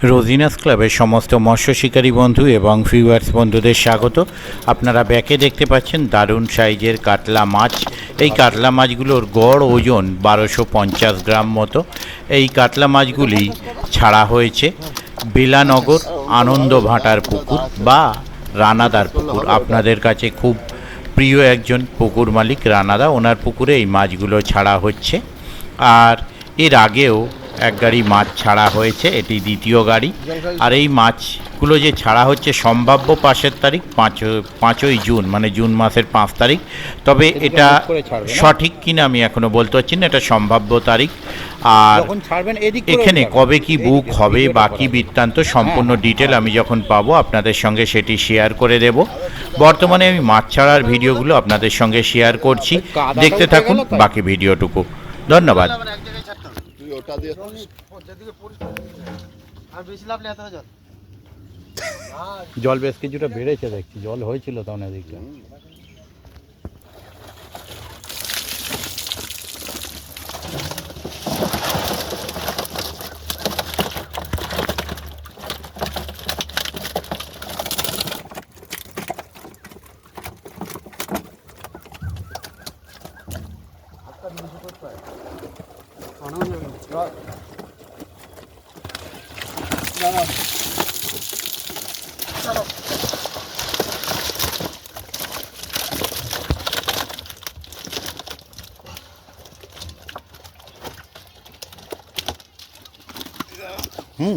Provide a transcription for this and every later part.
রোজিনাস ক্লাবের সমস্ত মৎস্য শিকারী বন্ধু এবং ভিউয়ার্স বন্ধুদের স্বাগত। আপনারা ব্যাকে দেখতে পাচ্ছেন দারুণ সাইজের কাতলা মাছ। এই কাতলা মাছগুলোর গড় ওজন 1250 গ্রাম মতো। এই কাতলা মাছগুলি ছাড়া হয়েছে বেলানগর আনন্দ ভাটার পুকুর বা রানাদার পুকুর। আপনাদের কাছে খুব প্রিয় একজন পুকুর মালিক রানাদা, ওনার পুকুরে এই মাছগুলো ছাড়া হচ্ছে। আর এর আগেও এক গাড়ি মাছ ছাড়া হয়েছে, এটি দ্বিতীয় গাড়ি। আর এই মাছগুলো যে ছাড়া হচ্ছে সম্ভাব্য পাশের তারিখ 5ই জুন, মানে জুন মাসের 5 তারিখ। তবে এটা সঠিক কিনা আমি এখনও বলতে পারছি না, এটা সম্ভাব্য তারিখ। আর এখানে কবে কি বুক হবে বা কী বৃত্তান্ত সম্পূর্ণ ডিটেল আমি যখন পাবো আপনাদের সঙ্গে সেটি শেয়ার করে দেব। বর্তমানে আমি মাছ ছাড়ার ভিডিওগুলো আপনাদের সঙ্গে শেয়ার করছি, দেখতে থাকুন বাকি ভিডিওটুকু। ধন্যবাদ। জল বেশ কিছুটা বেড়েছে দেখছি, জল হয়েছিল তখন এদিকে।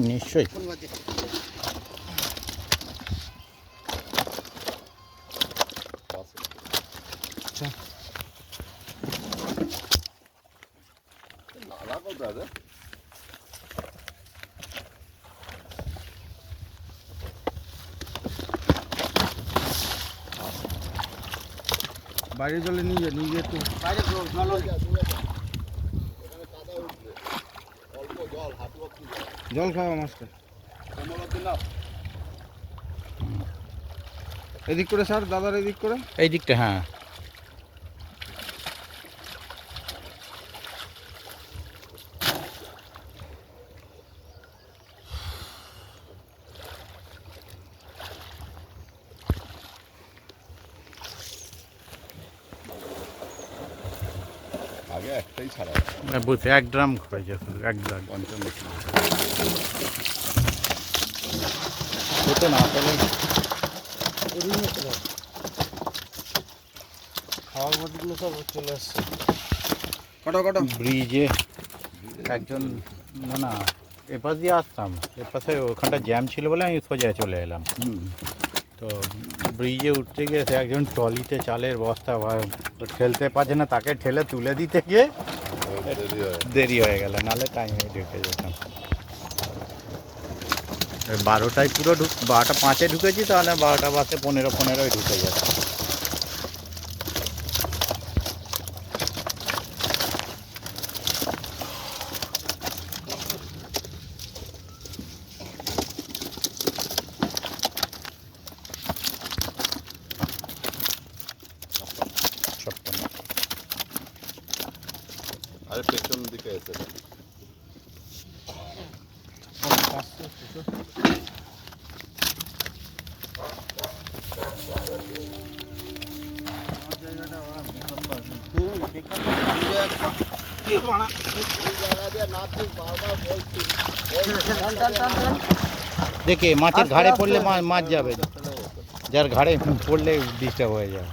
নিশ্চয়ই। বাইরে জলে নিয়ে গিয়ে একটু বাইরে জল খাওয়া মাছটা এদিক করে স্যার, দাদার এদিক করে, এই দিকটা। হ্যাঁ, আগে একটাই ছাড়া বুঝতে 1 ড্রাম হয়েছে, শুধু 1 ড্রাম 55 হতো না আসলে। খাওয়ার মাছগুলো সব চলে আসছে। কটা কটা ব্রিজে একজন, না এপাশ দিয়ে আসতাম, এপাশে ওখানটা জ্যাম ছিল বলে আমি সোজা চলে এলাম। তো ব্রিজে উঠতে গিয়ে সে একজন ট্রলিতে চালের বস্তা ঠেলতে পারছে না, তাকে ঠেলে তুলে দিতে গিয়ে দেরি হয়ে গেল, নাহলে টাইমে ঢুকে যেতাম। 12টায় পুরো 12টা 5-এ ঢুকেছি, তাহলে 12টা বাসে 15-15 ঢুকে যেতাম। আরে পেছন দিকে এসে দেখে মাছের ঘাড়ে পড়লে মাছ যাবে, যার ঘাড়ে পড়লে ডিস্টার্ব হয়ে যাবে।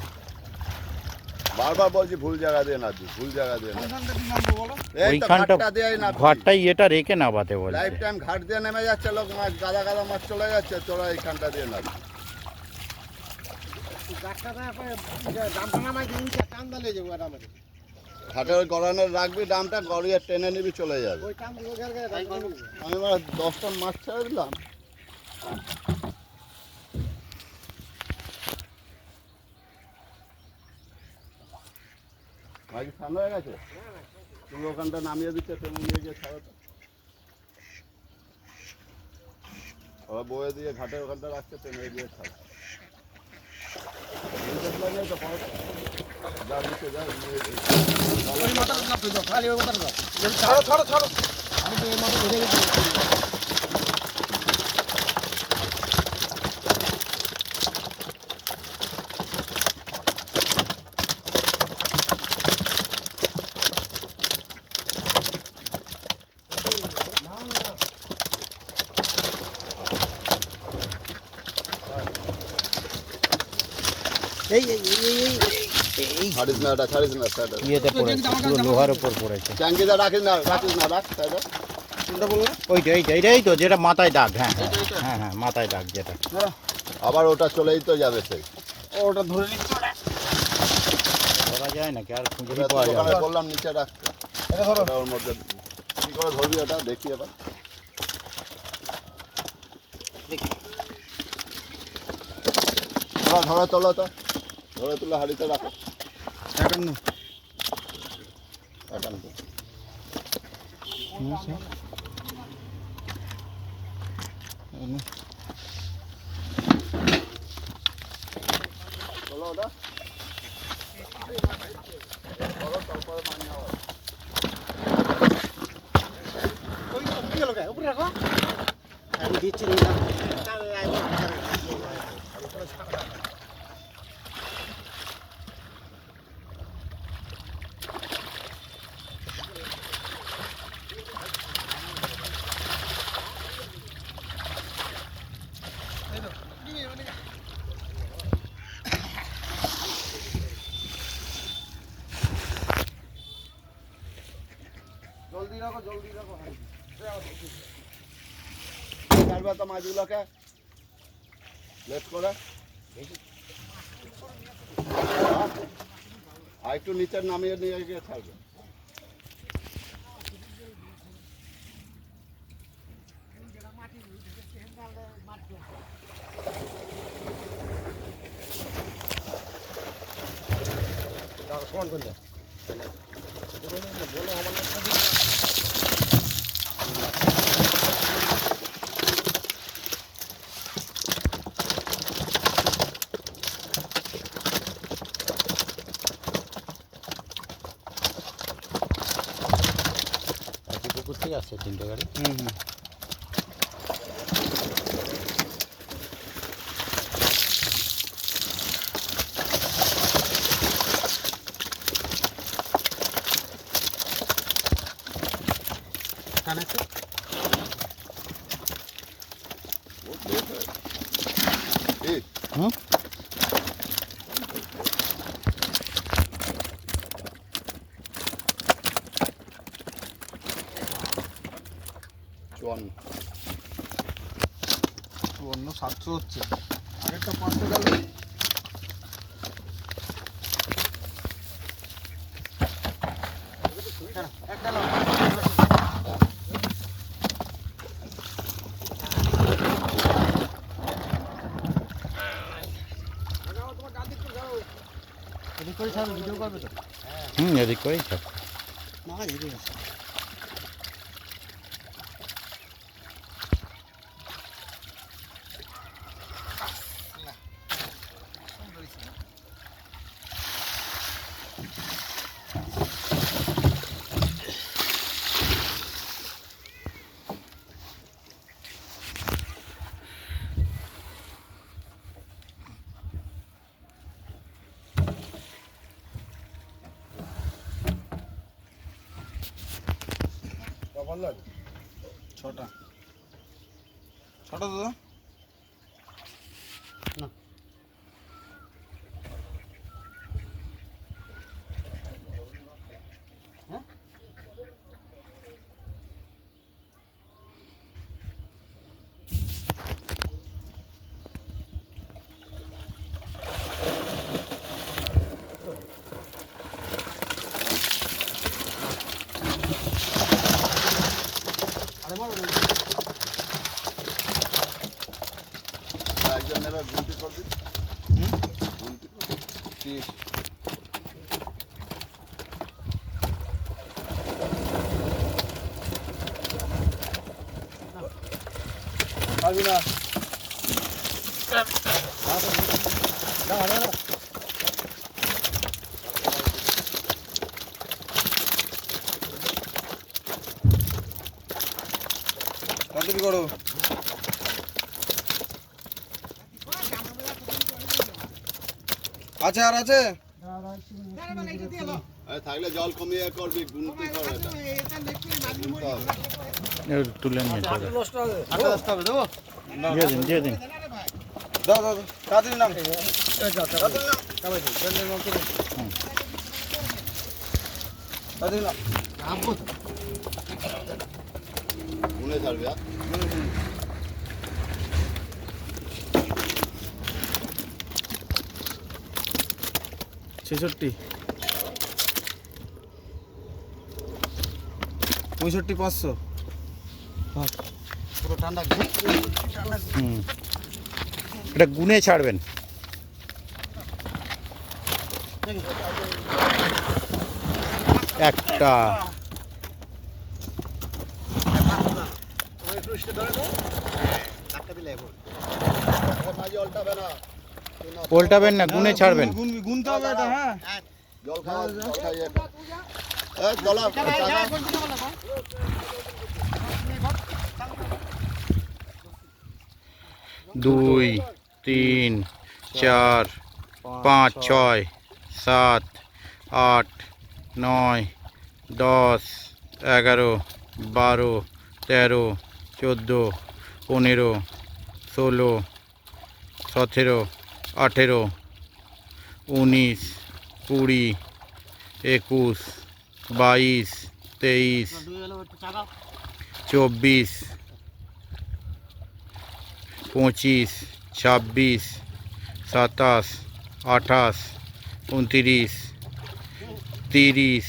বারবার বলছি ভুল জায়গা দিয়ে না দিই, ভুল জায়গা দিয়ে না। ওইখানটা ঘাটটাই এটা রেখে নামাতে বলে। লাইফ টাইম ঘাট দিয়ে নেমে যাচ্ছে লোক, মাছ গাদা গাদা মাছ চলে যাচ্ছে, তোরা এইখানটা দিয়ে না। ঘাটে ওই গড়ানোর রাখবি, দামটা গড়িয়ে টেনে নিবি, চলে যাবে। আমি 10 টন মাছ ছেড়ে দিলাম। মাছ ঠান্ডা হয়ে গেছে, তুমি ওখানটা নামিয়ে দিচ্ছে, টেনে নিয়ে গিয়ে ছাড়ো। ওরা বয়ে দিয়ে ঘাটের ওখানটা রাখছে, টেনে দিয়ে ছাড়ো। ছাড়িস না এটা, ছাড়িস না সাইডে। ইয়েতে পড়েছে, পুরো লোহার উপর পড়েছে। ট্যাঙ্কিটা রাখিস না, রাখিস না, রাখ সাইডে। এইটাই তো যেটা মাথায় দাগ। হ্যাঁ হ্যাঁ হ্যাঁ হ্যাঁ, মাথায় দাগ যেটা। আবার ওটা চলেই তো যাবে সেই। ওটা ধরে নিচ্ছে। ধরা যায় নাকি আর খুঁজে এটা তো পাওয়া যাবে? দোকানে বললাম নিচে রাখতে। ওটা ওর মধ্যে কি করে ধরবি ওটা দেখি এবার। ধরে তোলো তো, ধরে তুলে হাড়িতে রাখো। 51 51 তোলো ওটা। ধরো, তারপরে মান্য হবে। উপরে রাখো। আমি দিচ্ছি না। জলদি রাখো, জলদি রাখো। ছাড়বে তো মাছগুলোকে লেট করে। আর একটু নিচে নামিয়ে নিয়ে গিয়ে ছাড়বে। সমান করে দাও। একই পুকুর থেকে আসছে 3টে গাড়ি। ঠিক হুম, চুয়ান্ন। 700 হচ্ছে। আরেকটা 500 গেল। একটা নাও। এদিক করে ছাড়ো, ভিডিও করবে তো? এদিক করেই থাক। না, এদিকে আছে। ছটা দাদা না। হ্যাঁ একজনের গুনতি করবি। গুনতি 30। পারবি না। কতটি করো? আছে আর আছে? থাকলে জল কমিয়ে করবি, গুনতি কর এটা। গুনতে হবে। তুলে নিয়ে চলে। আচ্ছা, আসতে হবে দেবো? দিয়ে দিন দিয়ে দিন। দাও দাও তাড়াতাড়ি নাম তাড়াতাড়ি নাম গুনে ছাড়বে আর 66 65 500 পুরো ঠান্ডা হুম, এটা গুনে ছাড়বেন। একটা, মাঝে উল্টাবে না উল্টাবেন না, গুনে ছাড়বেন। গুনতে হবে এটা। হ্যাঁ জল খাওয়া জল খাইয়ে এই জলা টাকা 2 3 4 5 6 7 8 9 10 11 12 13 14 15 16 17 18 19 20 21 22 23 24 25 26 27 28 29 30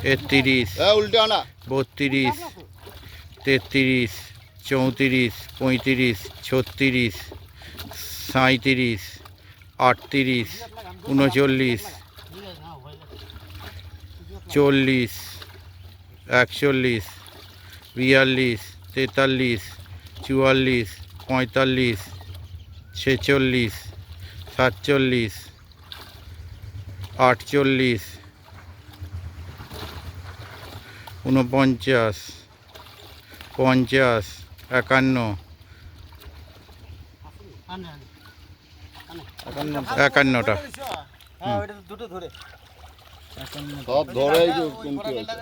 31 উল্টে আনা 32 33 34 35 36 37 38 39 40 41 42 43 44 45 46 47 48 49 50 51 51টা হ্যাঁ ওটা দুটো ধরে সব ধরে এই যে কমতি হয়েছে